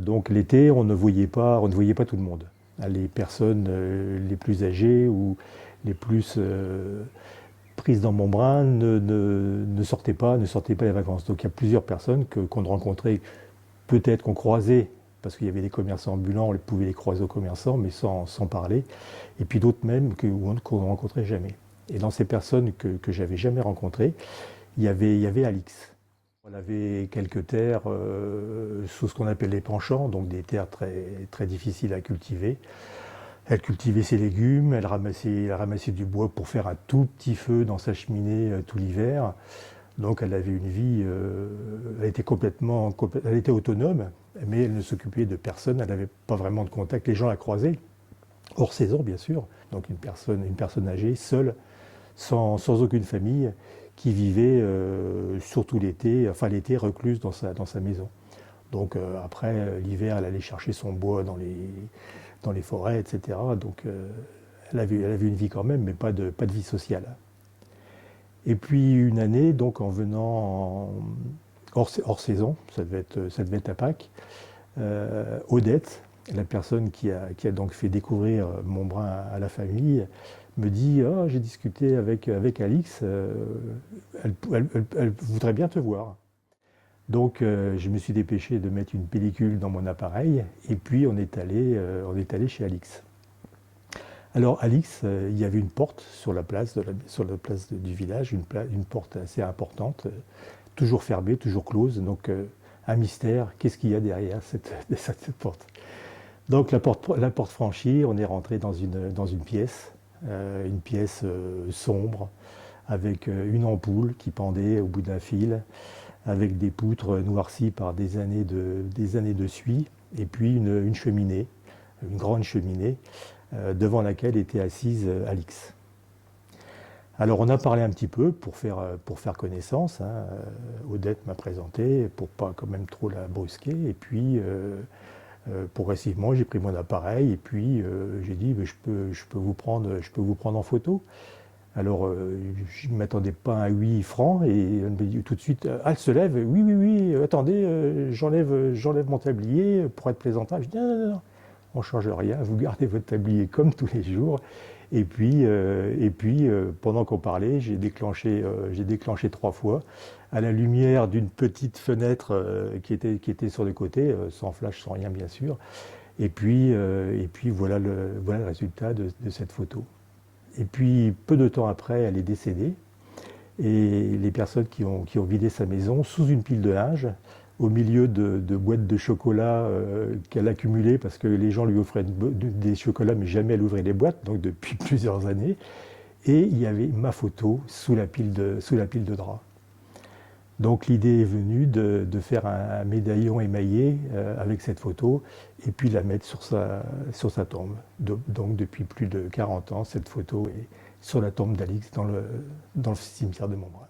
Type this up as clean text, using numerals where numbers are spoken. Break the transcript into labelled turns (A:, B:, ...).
A: Donc l'été, on ne voyait pas tout le monde. Les personnes les plus âgées ou les plus prises dans mon bras ne sortaient pas les vacances. Donc il y a plusieurs personnes qu'on rencontrait, peut-être qu'on croisait, parce qu'il y avait des commerçants ambulants, on pouvait les croiser aux commerçants, mais sans parler. Et puis d'autres même qu'on ne rencontrait jamais. Et dans ces personnes que j'avais jamais rencontrées, il y avait Alix. On avait quelques terres sous ce qu'on appelle les penchants, donc des terres très difficiles à cultiver. Elle cultivait ses légumes, elle ramassait du bois pour faire un tout petit feu dans sa cheminée tout l'hiver. Donc elle avait une vie, elle était autonome, mais elle ne s'occupait de personne, elle n'avait pas vraiment de contact. Les gens la croisaient, hors saison bien sûr, donc une personne âgée, seule, sans aucune famille, qui vivait surtout l'été, enfin l'été recluse dans sa maison. Donc après, l'hiver, elle allait chercher son bois dans les forêts, etc. Donc elle avait une vie quand même, mais pas de vie sociale. Et puis une année, donc en venant hors saison, ça devait être à Pâques, Odette, la personne qui a donc fait découvrir mon brin à la famille, me dit oh, j'ai discuté avec Alix, elle voudrait bien te voir. Donc je me suis dépêché de mettre une pellicule dans mon appareil et puis on est allé chez Alix. Alors Alix, il y avait une porte sur la place, sur la place du village, une porte assez importante, toujours fermée, toujours close. Donc un mystère, qu'est-ce qu'il y a derrière cette porte? Donc la porte franchie, on est rentré dans une pièce sombre, avec une ampoule qui pendait au bout d'un fil, avec des poutres noircies par des années de suie, et puis une cheminée, une grande cheminée, devant laquelle était assise Alix. Alors on a parlé un petit peu pour faire connaissance, hein. Odette m'a présenté pour pas quand même trop la brusquer, et puis progressivement j'ai pris mon appareil et puis j'ai dit je peux vous prendre en photo. Alors je ne m'attendais pas à 8 francs et elle me dit tout de suite elle se lève, oui, attendez, j'enlève mon tablier pour être présentable. Je dis non, on ne change rien, vous gardez votre tablier comme tous les jours. Et puis pendant qu'on parlait, j'ai déclenché 3 fois à la lumière d'une petite fenêtre qui était sur le côté, sans flash, sans rien bien sûr. Et puis voilà le résultat de cette photo. Et puis peu de temps après, elle est décédée. Et les personnes qui ont vidé sa maison sous une pile de linge, au milieu de boîtes de chocolat qu'elle accumulait parce que les gens lui offraient des chocolats, mais jamais elle ouvrait les boîtes, donc depuis plusieurs années. Et il y avait ma photo sous sous la pile de draps. Donc l'idée est venue de faire un médaillon émaillé avec cette photo et puis la mettre sur sa tombe. Donc depuis plus de 40 ans, cette photo est sur la tombe d'Alix dans le cimetière de Montbrun.